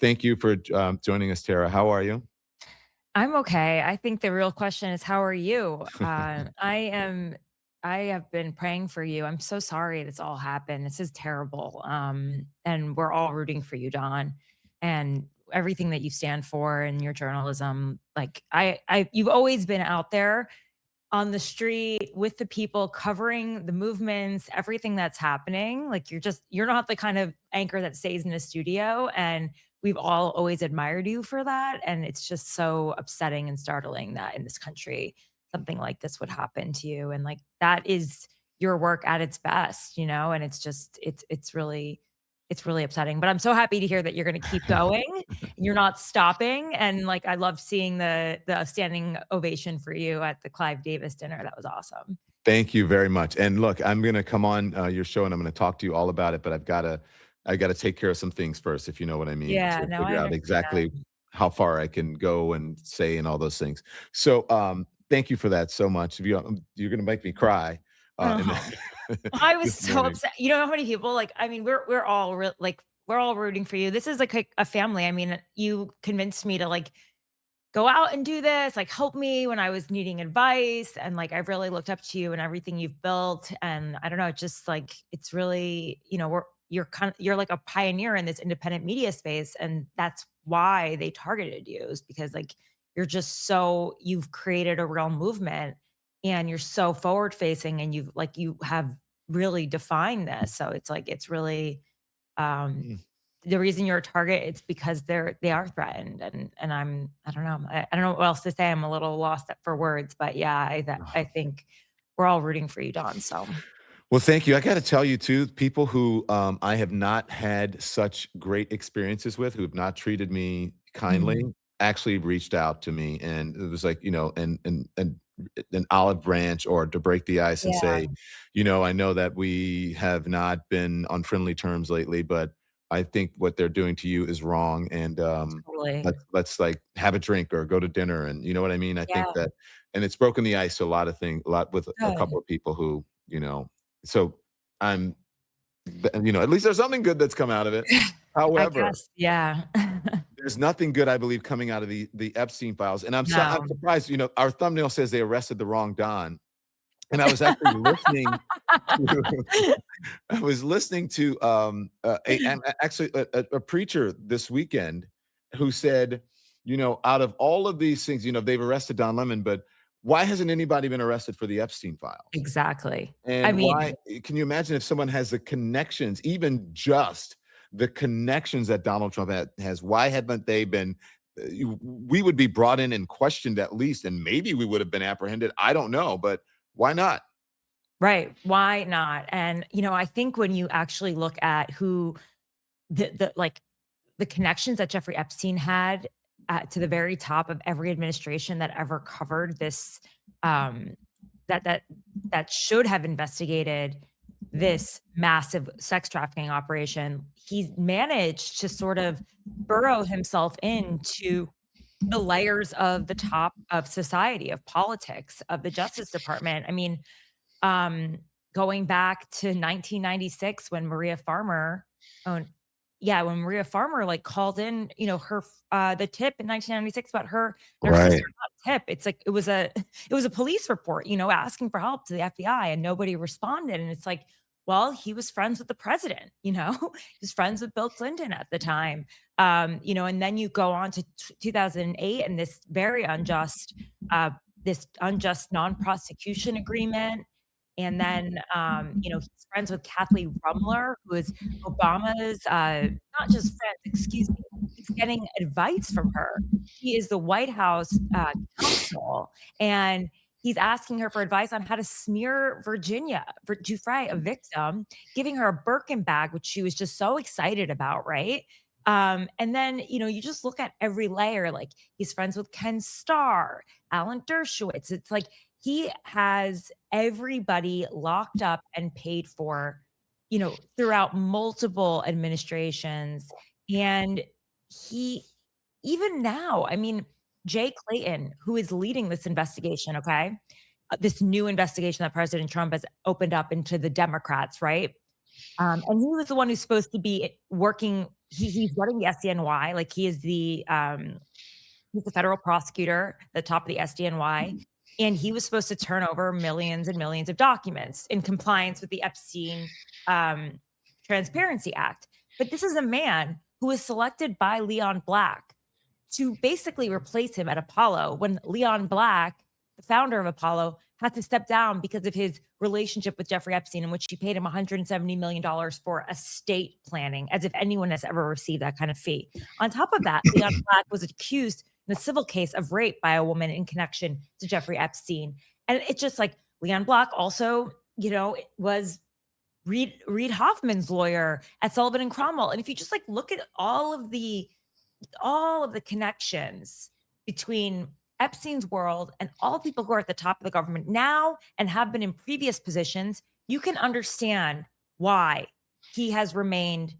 Thank you for joining us, Tara. How are you? I'm okay. I think the real question is, how are you? I have been praying for you. I'm so sorry this all happened. This is terrible. And we're all rooting for you, Don, and everything that you stand for and your journalism. Like you've always been out there on the street with the people covering the movements, everything that's happening. Like you're not the kind of anchor that stays in a studio. And we've all always admired you for that. And it's just so upsetting and startling that in this country, something like this would happen to you. And like that is your work at its best, and it's really upsetting. But I'm so happy to hear that you're gonna keep going. You're not stopping, and, like, I loved seeing the standing ovation for you at the Clive Davis dinner. That was awesome. Thank you very much. And look, I'm going to come on your show and I'm going to talk to you all about it, but I got to take care of some things first, if you know what I mean, Yeah, to no, I figure out exactly understand. how far I can go and say and all those things. So, thank you for that so much. You're going to make me cry in Oh, I was this so morning. upset. You know how many people, like, I mean, we're all rooting for you. This is like a family. I mean, you convinced me to, like, go out and do this, like, help me when I was needing advice, and, like, I've really looked up to you and everything you've built, and I don't know, just, like, it's really, you're like a pioneer in this independent media space, and that's why they targeted you is because, like, you've created a real movement, and you're so forward facing, and you have really defined this, so it's like, it's really, um Mm. the reason you're a target, it's because they are threatened, and I don't know. I don't know what else to say. I'm a little lost for words, but yeah, I think we're all rooting for you, Don, so Well, thank you. I got to tell you too, people who I have not had such great experiences with, who have not treated me kindly, Mhm. actually reached out to me, and it was like, and an olive branch, or to break the ice and Yeah, say, I know that we have not been on friendly terms lately, but I think what they're doing to you is wrong, and totally. let's like have a drink or go to dinner, and you know what I mean. I think Yeah, that, and it's broken the ice to a lot of things, a lot with a good. couple of people who so I'm at least there's something good that's come out of it. I However, guess, yeah. there's nothing good, I believe, coming out of the Epstein files, and I'm No. surprised, our thumbnail says they arrested the wrong Don, and I was actually listening to I was listening to, actually a preacher this weekend who said, out of all of these things, they've arrested Don Lemon, but why hasn't anybody been arrested for the Epstein files? Exactly. I And why mean, can you imagine if someone has the connections, even just the connections that Donald Trump has, why haven't they been we would be brought in and questioned at least, and maybe we would have been apprehended. I don't know, but why not? right, why not? And, I think when you actually look at who like, the connections that Jeffrey Epstein had to the very top of every administration that ever covered this, um, that that that should have investigated this massive sex trafficking operation. He's managed to sort of burrow himself into the layers of the top of society, of politics, of the Justice Department. I mean, um, going back to 1996 when Maria Farmer oh, yeah, when Maria Farmer, like, called in, the tip in 1996 about her and her sister, Right. not tip, it's like it was a police report, asking for help to the FBI, and nobody responded, and it's like, well, he was friends with the president, He was friends with Bill Clinton at the time, and then you go on to 2008 and this unjust non-prosecution agreement, and then, he's friends with Kathleen Rumler, who is Obama's, not just friends, excuse me, he's getting advice from her. She is the White House, counsel, and he's asking her for advice on how to smear Virginia for Giuffre, a victim, giving her a Birkin bag, which she was just so excited about, right? And then, you just look at every layer, like, he's friends with Ken Starr, Alan Dershowitz. It's like he has everybody locked up and paid for, throughout multiple administrations. And he, even now, I mean, Jay Clayton, who is leading this investigation, okay? This new investigation that President Trump has opened up into the Democrats, right? And he was the one who's supposed to be working he's running the SDNY, like, he's the federal prosecutor, the top of the SDNY, and he was supposed to turn over millions and millions of documents in compliance with the Epstein, um, Transparency Act. But this is a man who was selected by Leon Black to basically replace him at Apollo when Leon Black, the founder of Apollo, had to step down because of his relationship with Jeffrey Epstein, in which he paid him $170 million for estate planning, as if anyone has ever received that kind of fee. On top of that, Leon Black was accused in a civil case of rape by a woman in connection to Jeffrey Epstein. And it's just like Leon Black also, was Reed Hoffman's lawyer at Sullivan and Cromwell. And if you just like look at all of the connections between Epstein's world and all people who are at the top of the government now and have been in previous positions, you can understand why he has remained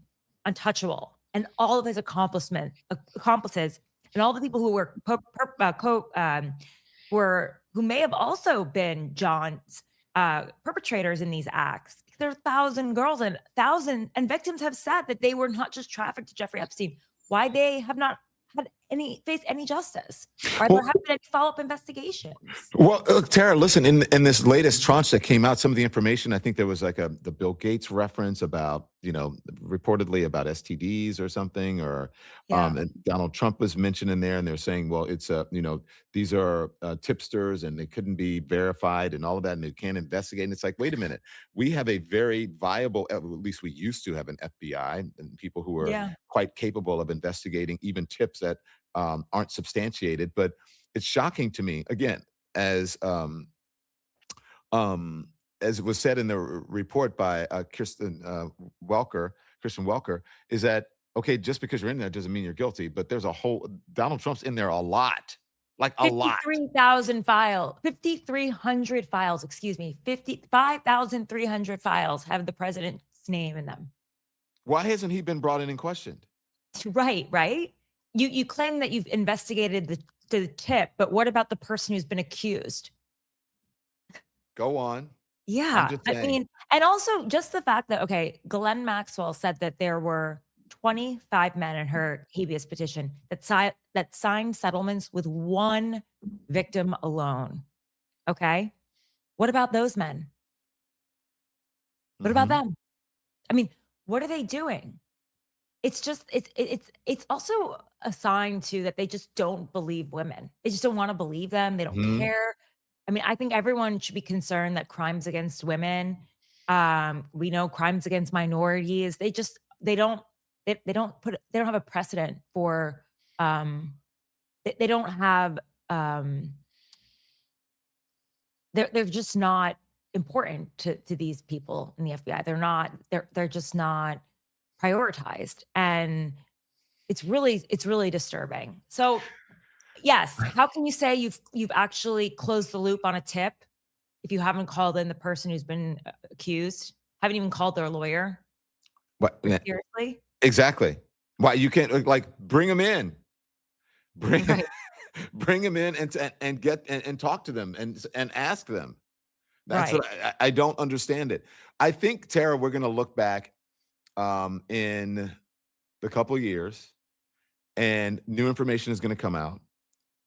untouchable, and all of his accomplices and all the people who who may have also been John's perpetrators in these acts. There are 1,000 girls and victims have said that they were not just trafficked to Jeffrey Epstein, why they have not had faced any justice, why there Well, haven't been any follow-up investigations. Well, Tara, listen, in this latest tranche that came out, some of the information, I think there was like the Bill Gates reference about, reportedly about STDs or something, or Yeah. and Donald Trump was mentioned in there, and they're saying, well, it's these are tipsters and they couldn't be verified and all of that, and they can't investigate. And it's like, wait a minute, we have a very viable, at least we used to have an FBI and people who are Yeah. quite capable of investigating even tips that aren't substantiated, but it's shocking to me again, as as it was said in the report by Christian Welker, is that okay? Just because you're in there doesn't mean you're guilty. But there's a whole Donald Trump's in there a lot, like a lot. 5,300 files, excuse me, 5,300 files have the president's name in them. Why hasn't he been brought in and questioned? Right, right? You claim that you've investigated the tip, but what about the person who's been accused? Go on. I'm Yeah, just I saying. mean, and also just the fact that, okay, Ghislaine Maxwell said that there were 25 men in her habeas petition that signed settlements with one victim alone, okay? What about those men? What about Hmm. them? I mean, what are they doing? It's just it's also a sign too that they just don't believe women. They just don't wanna believe them, they don't Hmm. care. I mean, I think everyone should be concerned that crimes against women, we know crimes against minorities, they don't have a precedent for, they don't have, um they're just not important to these people in the FBI. They're just not prioritized, and it's really disturbing. So, yes, how can you say you've actually closed the loop on a tip if you haven't called in the person who's been accused? Haven't even called their lawyer? What? Yeah, Seriously? exactly. Why you can't like bring them in? Bring Right, bring them in and get and talk to them and ask them. That's right. what I don't understand it. I think, Tara, we're gonna look back, in a couple of years, and new information is gonna come out,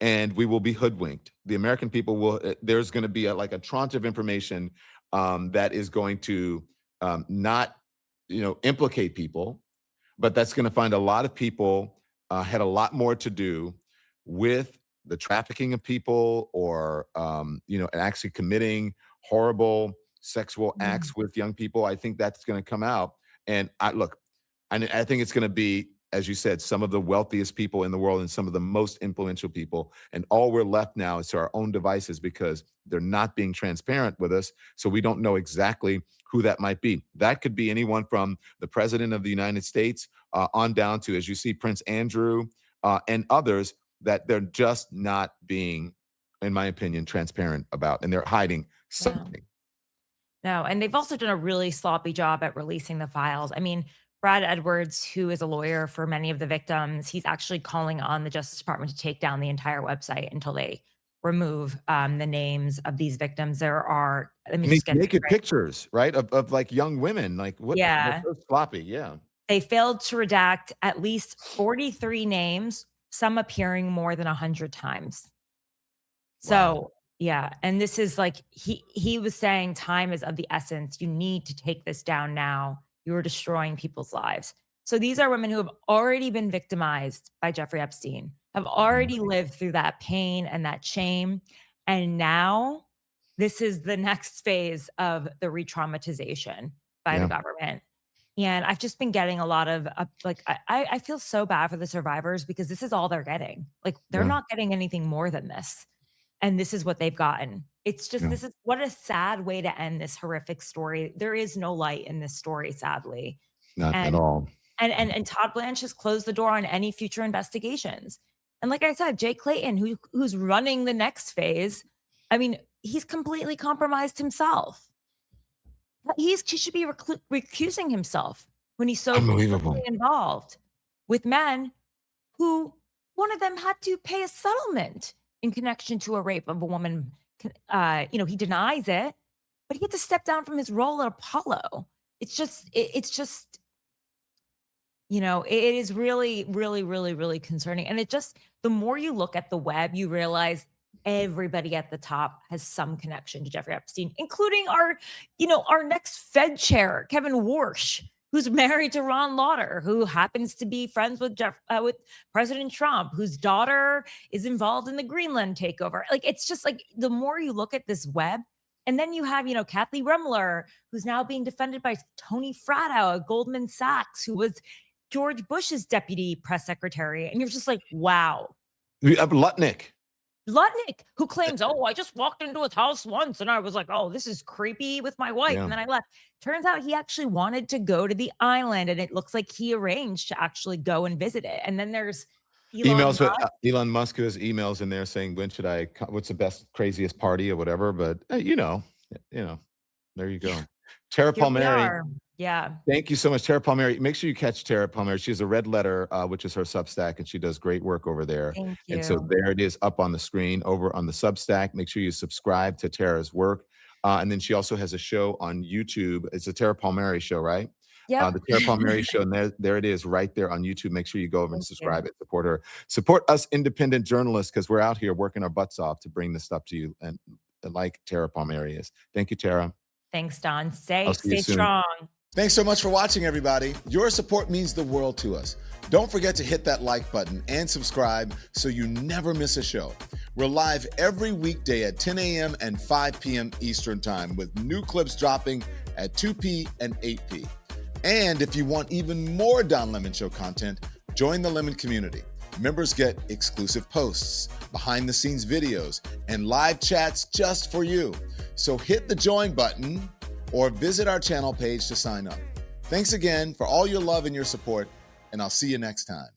and we will be hoodwinked. The American people will there's gonna be like a tranche of information, that is going to, not, implicate people, but that's gonna find a lot of people, had a lot more to do with the trafficking of people or, actually committing horrible sexual Mm, acts with young people. I think that's gonna come out. And I think it's gonna be, as you said, some of the wealthiest people in the world and some of the most influential people. And all we're left now is to our own devices because they're not being transparent with us. So we don't know exactly who that might be. That could be anyone from the president of the United States, on down to, as you see, Prince Andrew, and others that they're just not being, in my opinion, transparent about, and they're hiding yeah. something. No, and they've also done a really sloppy job at releasing the files. I mean, Brad Edwards, who is a lawyer for many of the victims, he's actually calling on the Justice Department to take down the entire website until they remove, the names of these victims. Let me And these just get this naked right. pictures, right, of like young women, like what? They're Yeah. so sloppy. Yeah. They failed to redact at least 43 names, some appearing more than 100 times. Wow. So, yeah, and this is like he was saying time is of the essence. You need to take this down now. You are destroying people's lives. So these are women who have already been victimized by Jeffrey Epstein, have Mhm. already lived through that pain and that shame. And now this is the next phase of the re-traumatization by the Yeah. government. And I've just been getting a lot of like I feel so bad for the survivors because this is all they're getting. Like they're Yeah. not getting anything more than this. And this is what they've gotten. It's just Yeah. this is what a sad way to end this horrific story. There is no light in this story, sadly. Not at And all. Todd Blanche has closed the door on any future investigations. And like I said, Jay Clayton, who's running the next phase, I mean, he's completely compromised himself. He should be recusing himself when he's so closely Unbelievable. involved with men who one of them had to pay a settlement in connection to a rape of a woman. He denies it, but he had to step down from his role at Apollo. It's just, it is really, really, really, really concerning. And it just, the more you look at the web, you realize everybody at the top has some connection to Jeffrey Epstein, including our next Fed chair, Kevin Warsh, who's married to Ron Lauder, who happens to be friends with with President Trump, whose daughter is involved in the Greenland takeover. Like, it's just like the more you look at this web, and then you have, Kathy Remler, who's now being defended by Tony Fratto at Goldman Sachs, who was George Bush's deputy press secretary. And you're just like, wow. Lutnick. Lutnick, who claims, "Oh, I just walked into his house once and I was like, oh, this is creepy with my wife. Yeah. And then I left." Turns out he actually wanted to go to the island and it looks like he arranged to actually go and visit it. And then there's Elon Emails with Musk. Elon Musk has emails in there saying, "When should I co what's the best, craziest party?" or whatever, but, you know, there you Yeah, go. Tara here we Palmeri, are. Yeah. thank you so much, Tara Palmeri. Make sure you catch Tara Palmeri. She has a Red Letter, which is her Substack, and she does great work over there. Thank And so you. there it is up on the screen over on the Substack. Make sure you subscribe to Tara's work. And then she also has a show on YouTube. It's a Tara Palmeri show, right? Yep. The Tara Palmeri show, and there it is right there on YouTube. Make sure you go over and Thank you. subscribe and support her. Support us independent journalists because we're out here working our butts off to bring this stuff to you and like Tara Palmeri is. Thank you, Tara. Thanks, Don. I'll Stay see you stay soon. strong. Thanks so much for watching, everybody. Your support means the world to us. Don't forget to hit that like button and subscribe so you never miss a show. We're live every weekday at 10 a.m. and 5 p.m. Eastern Time with new clips dropping at 2 p. and 8 p. And if you want even more Don Lemon Show content, join the Lemon community. Members get exclusive posts, behind-the-scenes videos, and live chats just for you. So hit the join button or visit our channel page to sign up. Thanks again for all your love and your support, and I'll see you next time.